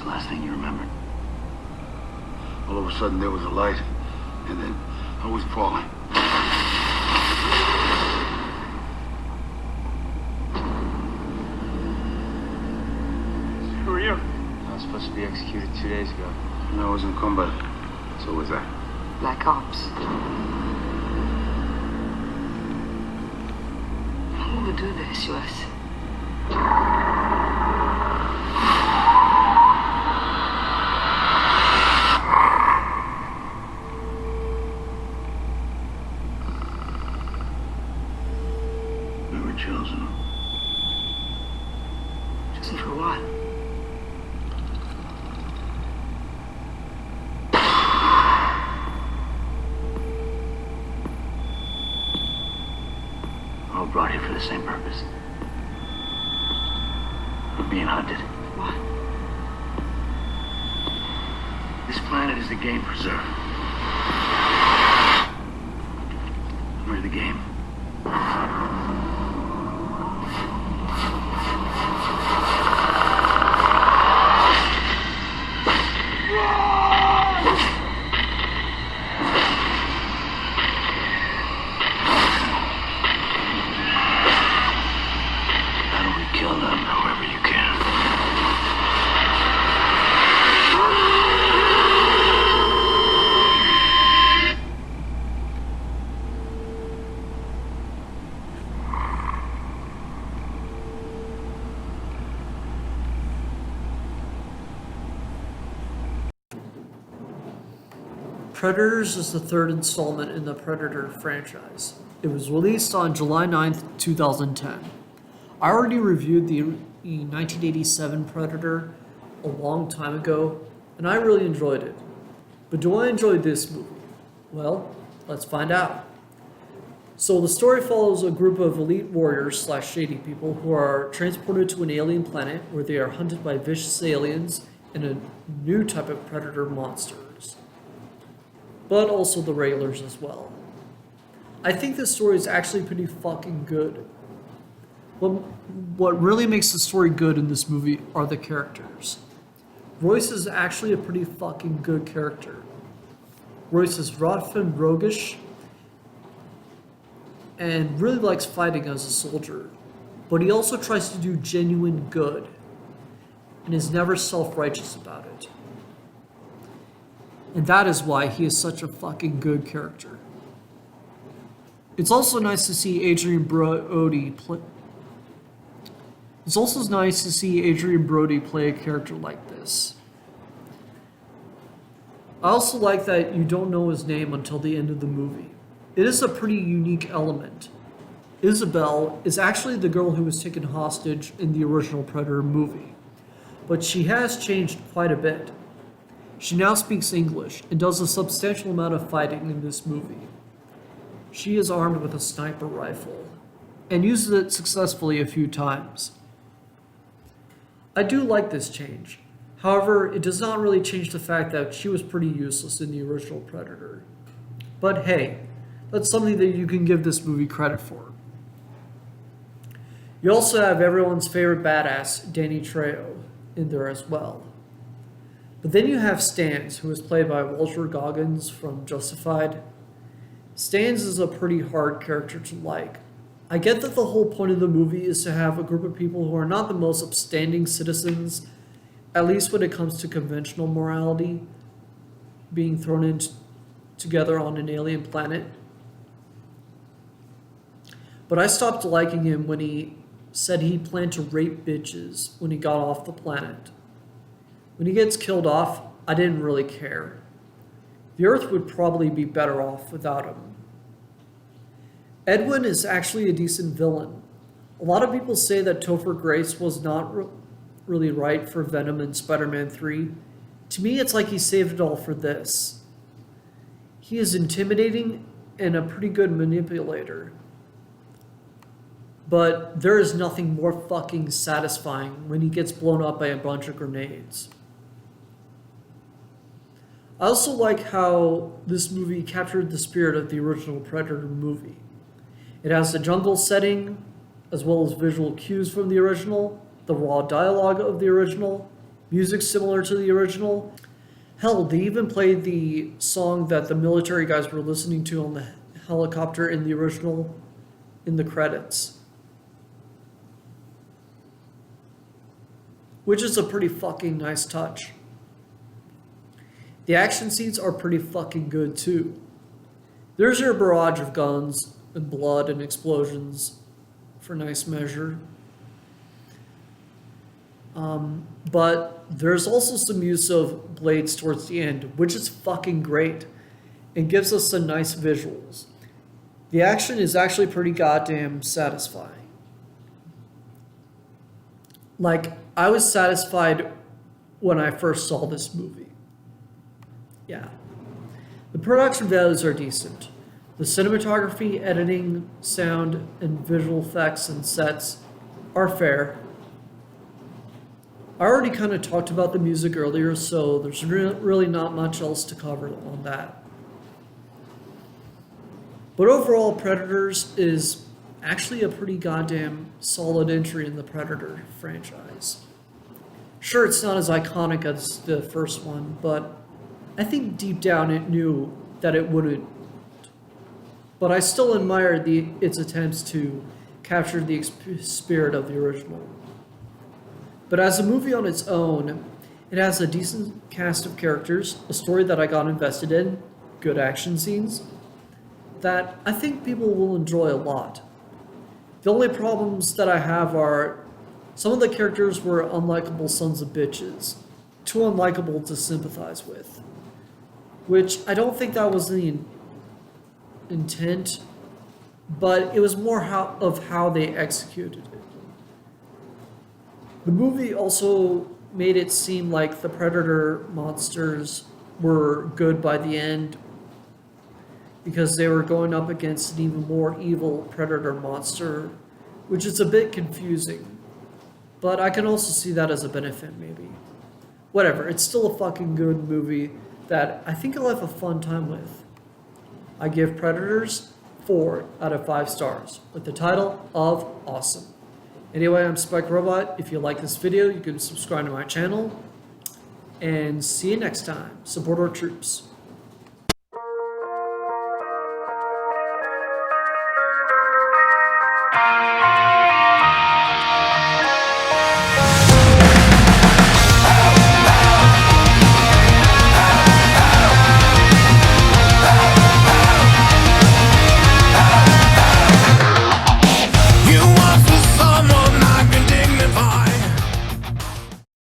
the last thing you remembered? All of a sudden there was a light, and then I was falling. Who are you? I was supposed to be executed 2 days ago. I was in combat. So was I. Black Ops. Who would do this to us? We were chosen. Chosen for what? We're all brought here for the same purpose. We're being hunted. What? This planet is the game preserve. We're the game. How do we kill them however you can? Predators is the third installment in the Predator franchise. It was released on July 9th, 2010. I already reviewed the 1987 Predator a long time ago, and I really enjoyed it. But do I enjoy this movie? Well, let's find out. So the story follows a group of elite warriors / shady people who are transported to an alien planet where they are hunted by vicious aliens and a new type of predator monsters, but also the regulars as well. I think this story is actually pretty fucking good. What really makes the story good in this movie are the characters. Royce is actually a pretty fucking good character. Royce is rough and roguish and really likes fighting as a soldier, but he also tries to do genuine good and is never self-righteous about it. And that is why he is such a fucking good character. It's also nice to see Adrian Brody play. It's also nice to see Adrian Brody play a character like this. I also like that you don't know his name until the end of the movie. It is a pretty unique element. Isabel is actually the girl who was taken hostage in the original Predator movie, but she has changed quite a bit. She now speaks English and does a substantial amount of fighting in this movie. She is armed with a sniper rifle and uses it successfully a few times. I do like this change. However, it does not really change the fact that she was pretty useless in the original Predator. But hey, that's something that you can give this movie credit for. You also have everyone's favorite badass, Danny Trejo, in there as well. But then you have Stans, who is played by Walter Goggins from Justified. Stans is a pretty hard character to like. I get that the whole point of the movie is to have a group of people who are not the most upstanding citizens, at least when it comes to conventional morality, being thrown in together on an alien planet. But I stopped liking him when he said he planned to rape bitches when he got off the planet. When he gets killed off, I didn't really care. The Earth would probably be better off without him. Edwin is actually a decent villain. A lot of people say that Topher Grace was not really right for Venom in Spider-Man 3. To me, it's like he saved it all for this. He is intimidating and a pretty good manipulator. But there is nothing more fucking satisfying when he gets blown up by a bunch of grenades. I also like how this movie captured the spirit of the original Predator movie. It has the jungle setting, as well as visual cues from the original, the raw dialogue of the original, Music similar to the original. Hell, they even played the song that the military guys were listening to on the helicopter in the original in the credits. Which is a pretty fucking nice touch. The action scenes are pretty fucking good too. There's your barrage of guns and blood and explosions for nice measure. But there's also some use of blades towards the end, which is fucking great and gives us some nice visuals. The action is actually pretty goddamn satisfying. Like, I was satisfied when I first saw this movie. Yeah. The production values are decent. The cinematography, editing, sound, and visual effects and sets are fair. I already kind of talked about the music earlier, so there's really not much else to cover on that. But overall, Predators is actually a pretty goddamn solid entry in the Predator franchise. Sure, it's not as iconic as the first one, but I think deep down it knew that it wouldn't. But I still admire its attempts to capture the spirit of the original. But as a movie on its own, it has a decent cast of characters, a story that I got invested in, good action scenes, that I think people will enjoy a lot. The only problems that I have are some of the characters were unlikable sons of bitches, too unlikable to sympathize with, which I don't think that was the intent, but it was more of how they executed it. The movie also made it seem like the Predator monsters were good by the end because they were going up against an even more evil Predator monster, which is a bit confusing. But I can also see that as a benefit, maybe. Whatever, it's still a fucking good movie that I think I'll have a fun time with. I give Predators 4 out of 5 stars, with the title of Awesome. Anyway, I'm Spike Robot. If you like this video, you can subscribe to my channel. And see you next time. Support our troops.